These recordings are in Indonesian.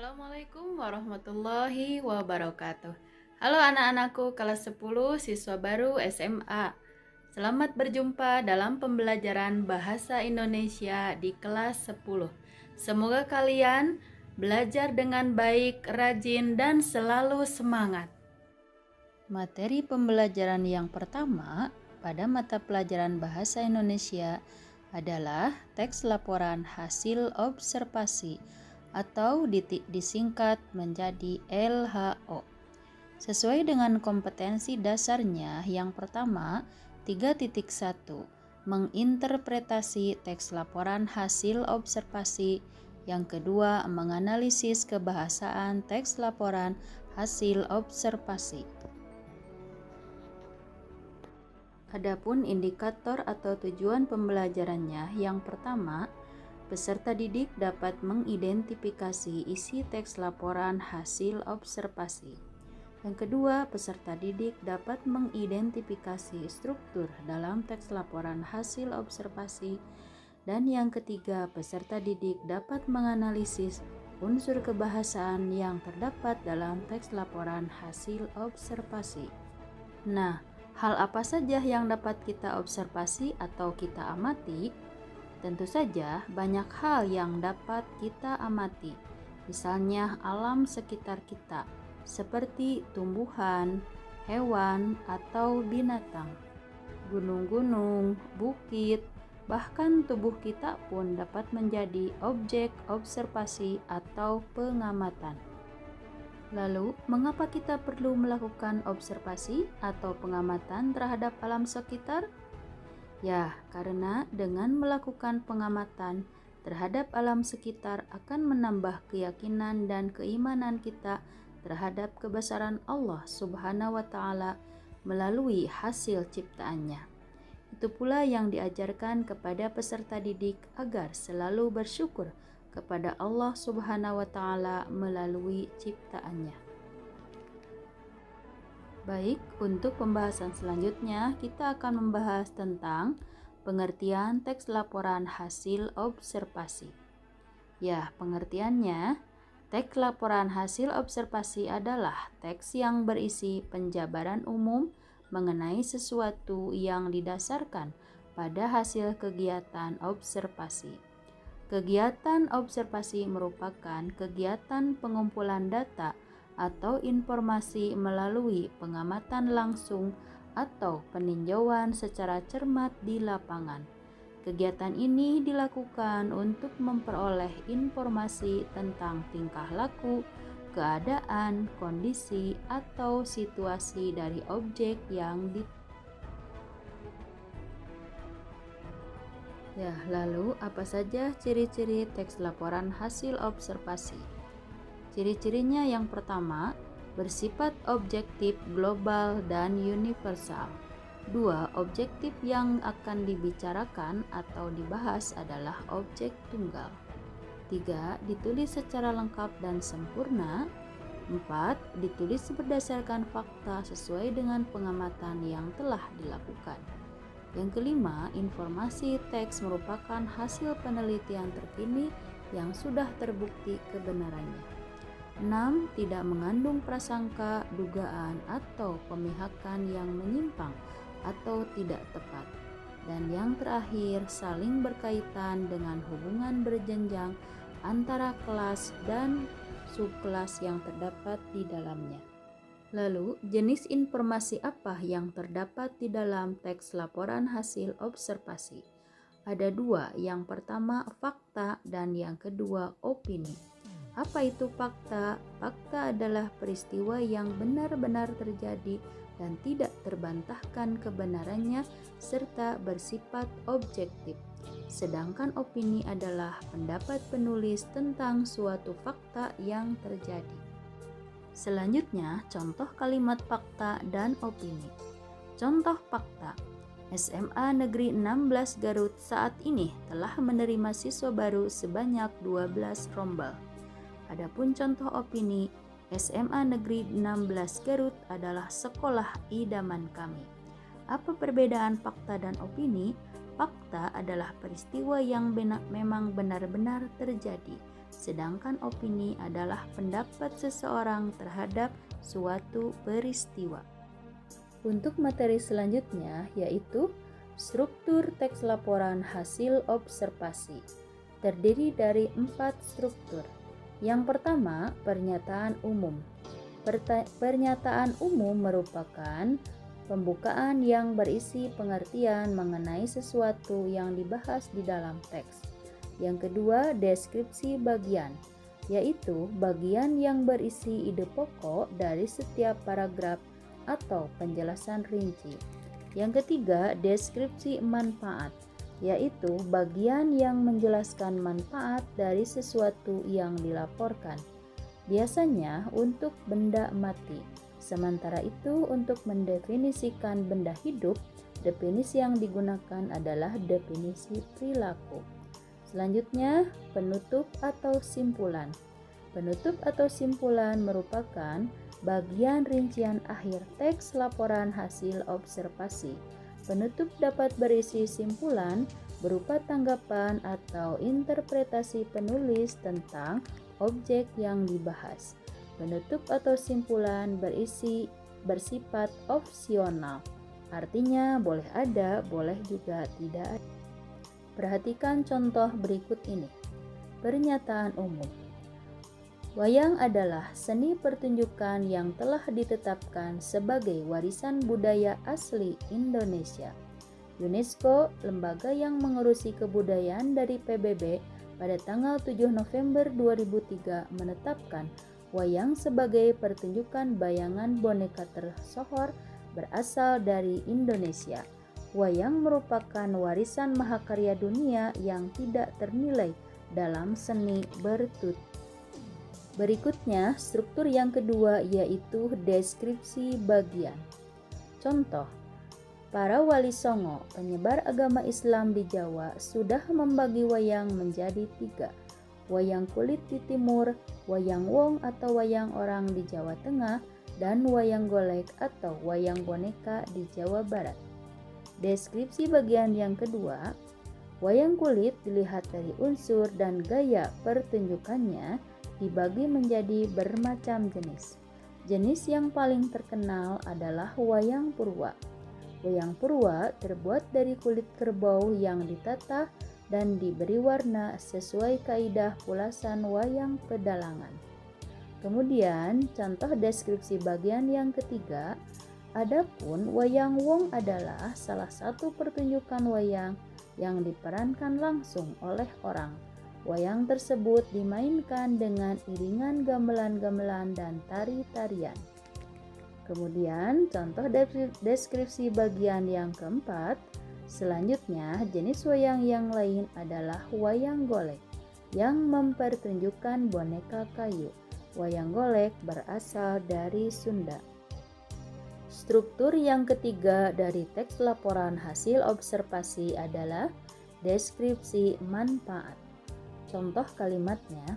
Assalamualaikum warahmatullahi wabarakatuh. Halo anak-anakku kelas 10 siswa baru SMA. Selamat berjumpa dalam pembelajaran Bahasa Indonesia di kelas 10. Semoga kalian belajar dengan baik, rajin, dan selalu semangat. Materi pembelajaran yang pertama pada mata pelajaran Bahasa Indonesia adalah teks laporan hasil observasi atau disingkat menjadi LHO. Sesuai dengan kompetensi dasarnya, yang pertama 3.1 menginterpretasi teks laporan hasil observasi, yang kedua menganalisis kebahasaan teks laporan hasil observasi. Adapun indikator atau tujuan pembelajarannya, yang pertama, peserta didik dapat mengidentifikasi isi teks laporan hasil observasi. Yang kedua, peserta didik dapat mengidentifikasi struktur dalam teks laporan hasil observasi. Dan yang ketiga, peserta didik dapat menganalisis unsur kebahasaan yang terdapat dalam teks laporan hasil observasi. Nah, hal apa saja yang dapat kita observasi atau kita amati? Tentu saja banyak hal yang dapat kita amati, misalnya alam sekitar kita, seperti tumbuhan, hewan, atau binatang, gunung-gunung, bukit, bahkan tubuh kita pun dapat menjadi objek observasi atau pengamatan. Lalu, mengapa kita perlu melakukan observasi atau pengamatan terhadap alam sekitar? Ya, karena dengan melakukan pengamatan terhadap alam sekitar akan menambah keyakinan dan keimanan kita terhadap kebesaran Allah Subhanahu wa Ta'ala melalui hasil ciptaannya. Itu pula yang diajarkan kepada peserta didik agar selalu bersyukur kepada Allah Subhanahu wa Ta'ala melalui ciptaannya. Baik, untuk pembahasan selanjutnya kita akan membahas tentang pengertian teks laporan hasil observasi. Ya, pengertiannya, teks laporan hasil observasi adalah teks yang berisi penjabaran umum mengenai sesuatu yang didasarkan pada hasil kegiatan observasi. Kegiatan observasi merupakan kegiatan pengumpulan data atau informasi melalui pengamatan langsung atau peninjauan secara cermat di lapangan. Kegiatan ini dilakukan untuk memperoleh informasi tentang tingkah laku, keadaan, kondisi, atau situasi dari objek yang lalu apa saja ciri-ciri teks laporan hasil observasi? Ciri-cirinya yang pertama, bersifat objektif, global, dan universal. 2. Objektif yang akan dibicarakan atau dibahas adalah objek tunggal. 3. Ditulis secara lengkap dan sempurna. 4. Ditulis berdasarkan fakta sesuai dengan pengamatan yang telah dilakukan. Yang kelima, informasi teks merupakan hasil penelitian terkini yang sudah terbukti kebenarannya. 6. Tidak mengandung prasangka, dugaan, atau pemihakan yang menyimpang atau tidak tepat. Dan yang terakhir, saling berkaitan dengan hubungan berjenjang antara kelas dan subkelas yang terdapat di dalamnya. Lalu, jenis informasi apa yang terdapat di dalam teks laporan hasil observasi? Ada dua, yang pertama fakta dan yang kedua opini. Apa itu fakta? Fakta adalah peristiwa yang benar-benar terjadi dan tidak terbantahkan kebenarannya serta bersifat objektif. Sedangkan opini adalah pendapat penulis tentang suatu fakta yang terjadi. Selanjutnya, contoh kalimat fakta dan opini. Contoh fakta. SMA Negeri 16 Garut saat ini telah menerima siswa baru sebanyak 12 rombel. Adapun contoh opini, SMA Negeri 16 Garut adalah sekolah idaman kami. Apa perbedaan fakta dan opini? Fakta adalah peristiwa yang memang benar-benar terjadi, sedangkan opini adalah pendapat seseorang terhadap suatu peristiwa. Untuk materi selanjutnya yaitu struktur teks laporan hasil observasi. Terdiri dari 4 struktur. Yang pertama, pernyataan umum. Pernyataan umum merupakan pembukaan yang berisi pengertian mengenai sesuatu yang dibahas di dalam teks. Yang kedua, deskripsi bagian, yaitu bagian yang berisi ide pokok dari setiap paragraf atau penjelasan rinci. Yang ketiga, deskripsi manfaat, yaitu bagian yang menjelaskan manfaat dari sesuatu yang dilaporkan, biasanya untuk benda mati. Sementara itu, untuk mendefinisikan benda hidup, definisi yang digunakan adalah definisi perilaku. Selanjutnya, penutup atau simpulan. Penutup atau simpulan merupakan bagian rincian akhir teks laporan hasil observasi. Penutup dapat berisi simpulan berupa tanggapan atau interpretasi penulis tentang objek yang dibahas. Penutup atau simpulan bersifat opsional, artinya boleh ada, boleh juga tidak ada. Perhatikan contoh berikut ini. Pernyataan umum. Wayang adalah seni pertunjukan yang telah ditetapkan sebagai warisan budaya asli Indonesia. UNESCO, lembaga yang mengurusi kebudayaan dari PBB, pada tanggal 7 November 2003 menetapkan wayang sebagai pertunjukan bayangan boneka tersohor berasal dari Indonesia. Wayang merupakan warisan mahakarya dunia yang tidak ternilai dalam seni bertutur. Berikutnya, struktur yang kedua yaitu deskripsi bagian. Contoh, para wali songo, penyebar agama Islam di Jawa, sudah membagi wayang menjadi 3. Wayang kulit di timur, wayang wong atau wayang orang di Jawa Tengah, dan wayang golek atau wayang boneka di Jawa Barat. Deskripsi bagian yang kedua, wayang kulit dilihat dari unsur dan gaya pertunjukannya dibagi menjadi bermacam jenis. Jenis yang paling terkenal adalah wayang purwa. Wayang purwa terbuat dari kulit kerbau yang ditata dan diberi warna sesuai kaidah pulasan wayang pedalangan. Kemudian, contoh deskripsi bagian yang ketiga, adapun wayang wong adalah salah satu pertunjukan wayang yang diperankan langsung oleh orang. Wayang tersebut dimainkan dengan iringan gamelan-gamelan dan tari-tarian. Kemudian, contoh deskripsi bagian yang keempat. Selanjutnya, jenis wayang yang lain adalah wayang golek yang mempertunjukkan boneka kayu. Wayang golek berasal dari Sunda. Struktur yang ketiga dari teks laporan hasil observasi adalah deskripsi manfaat. Contoh kalimatnya,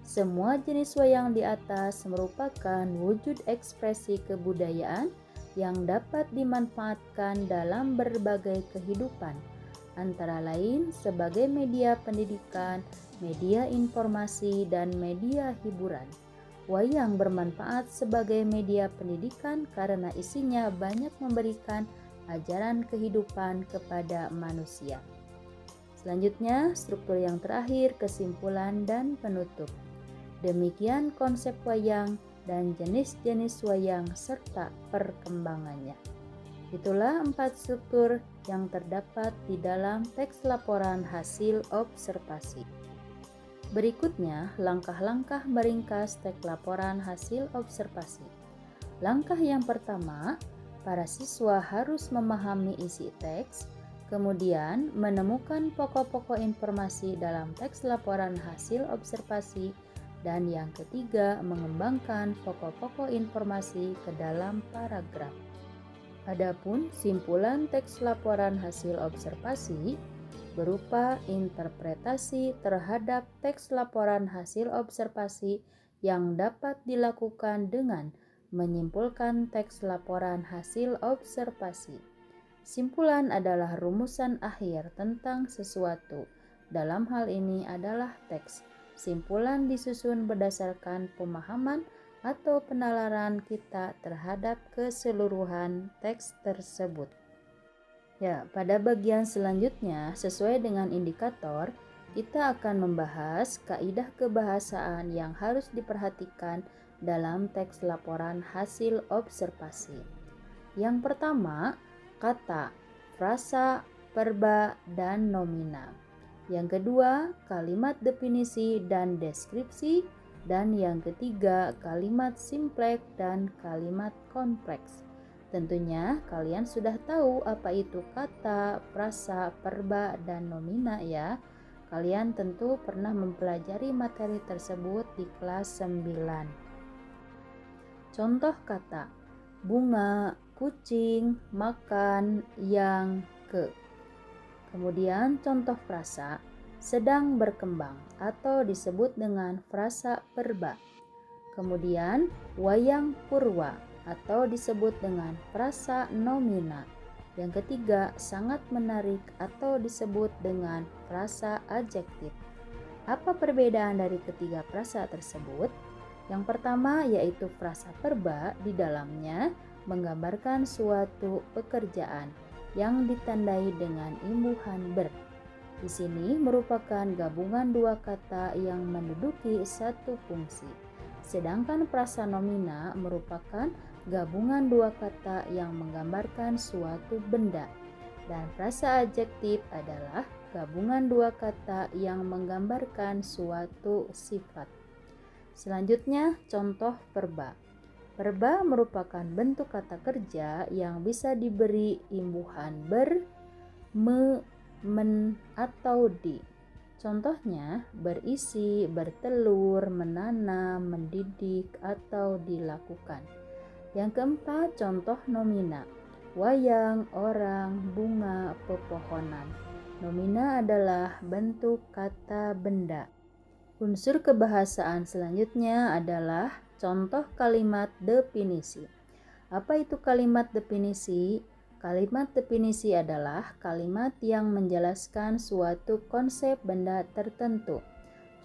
semua jenis wayang di atas merupakan wujud ekspresi kebudayaan yang dapat dimanfaatkan dalam berbagai kehidupan, antara lain sebagai media pendidikan, media informasi, dan media hiburan. Wayang bermanfaat sebagai media pendidikan karena isinya banyak memberikan ajaran kehidupan kepada manusia. Selanjutnya, struktur yang terakhir, kesimpulan dan penutup. Demikian konsep wayang dan jenis-jenis wayang serta perkembangannya. Itulah 4 struktur yang terdapat di dalam teks laporan hasil observasi. Berikutnya, langkah-langkah meringkas teks laporan hasil observasi. Langkah yang pertama, para siswa harus memahami isi teks, kemudian menemukan pokok-pokok informasi dalam teks laporan hasil observasi, dan yang ketiga, mengembangkan pokok-pokok informasi ke dalam paragraf. Adapun simpulan teks laporan hasil observasi berupa interpretasi terhadap teks laporan hasil observasi yang dapat dilakukan dengan menyimpulkan teks laporan hasil observasi. Simpulan adalah rumusan akhir tentang sesuatu. Dalam hal ini adalah teks. simpulan disusun berdasarkan pemahaman atau penalaran kita terhadap keseluruhan teks tersebut. Ya, pada bagian selanjutnya, sesuai dengan indikator, kita akan membahas kaidah kebahasaan yang harus diperhatikan dalam teks laporan hasil observasi. Yang pertama, kata, frasa, verba, dan nomina. Yang kedua, kalimat definisi dan deskripsi. Dan yang ketiga, kalimat simpleks dan kalimat kompleks. Tentunya kalian sudah tahu apa itu kata, frasa, verba, dan nomina ya. Kalian tentu pernah mempelajari materi tersebut di kelas 9. Contoh kata, bunga, kucing, makan, yang, ke. Kemudian contoh frasa, sedang berkembang atau disebut dengan frasa verba. Kemudian wayang purwa atau disebut dengan frasa nomina. Yang ketiga, sangat menarik atau disebut dengan frasa adjektif. Apa perbedaan dari ketiga frasa tersebut? Yang pertama yaitu frasa verba, di dalamnya menggambarkan suatu pekerjaan yang ditandai dengan imbuhan ber. Di sini merupakan gabungan dua kata yang menduduki satu fungsi. Sedangkan frasa nomina merupakan gabungan dua kata yang menggambarkan suatu benda. Dan frasa adjektif adalah gabungan dua kata yang menggambarkan suatu sifat. Selanjutnya, contoh verba. Verba merupakan bentuk kata kerja yang bisa diberi imbuhan ber, me, men, atau di. Contohnya berisi, bertelur, menanam, mendidik, atau dilakukan. Yang keempat, contoh nomina. Wayang, orang, bunga, pepohonan. Nomina adalah bentuk kata benda. Unsur kebahasaan selanjutnya adalah contoh kalimat definisi. Apa itu kalimat definisi? Kalimat definisi adalah kalimat yang menjelaskan suatu konsep benda tertentu.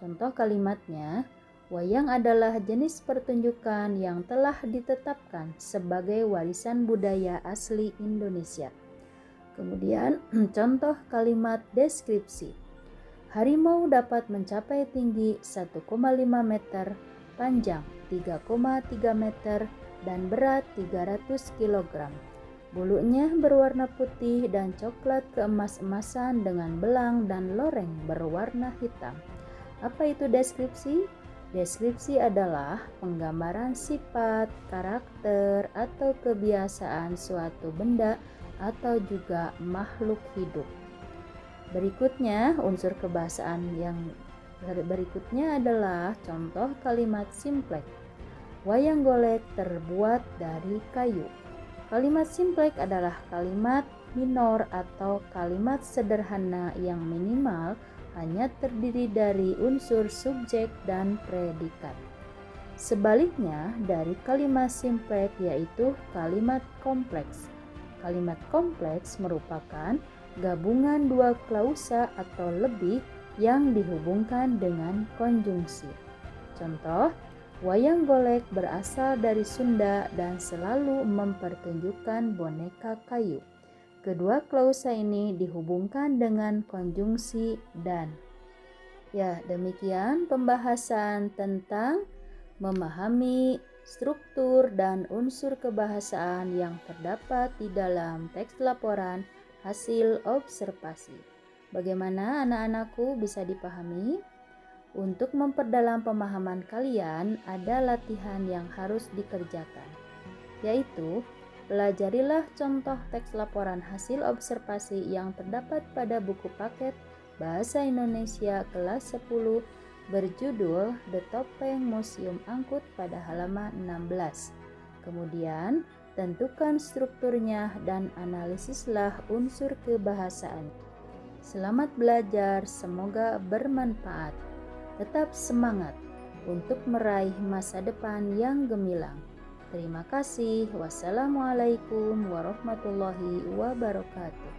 Contoh kalimatnya, wayang adalah jenis pertunjukan yang telah ditetapkan sebagai warisan budaya asli Indonesia. Kemudian, contoh kalimat deskripsi. Harimau dapat mencapai tinggi 1,5 meter, panjang 3,3 meter, dan berat 300 kg. Bulunya berwarna putih dan coklat keemas-emasan dengan belang dan loreng berwarna hitam. Apa itu deskripsi? Deskripsi adalah penggambaran sifat, karakter, atau kebiasaan suatu benda atau juga makhluk hidup. Berikutnya, unsur kebahasaan yang berikutnya adalah contoh kalimat simpleks. Wayang golek terbuat dari kayu. Kalimat simpleks adalah kalimat minor atau kalimat sederhana yang minimal hanya terdiri dari unsur subjek dan predikat. Sebaliknya dari kalimat simpleks yaitu kalimat kompleks. Kalimat kompleks merupakan gabungan dua klausa atau lebih yang dihubungkan dengan konjungsi. Contoh, wayang golek berasal dari Sunda dan selalu mempertunjukkan boneka kayu. Kedua klausa ini dihubungkan dengan konjungsi dan. Ya, demikian pembahasan tentang memahami struktur dan unsur kebahasaan yang terdapat di dalam teks laporan hasil observasi. Bagaimana anak-anakku bisa dipahami? Untuk memperdalam pemahaman kalian, ada latihan yang harus dikerjakan, yaitu pelajarilah contoh teks laporan hasil observasi yang terdapat pada buku paket Bahasa Indonesia kelas 10 berjudul The Topeng Museum Angkut pada halaman 16. Kemudian, tentukan strukturnya dan analisislah unsur kebahasaan. Selamat belajar, semoga bermanfaat. Tetap semangat untuk meraih masa depan yang gemilang. Terima kasih. Wassalamualaikum warahmatullahi wabarakatuh.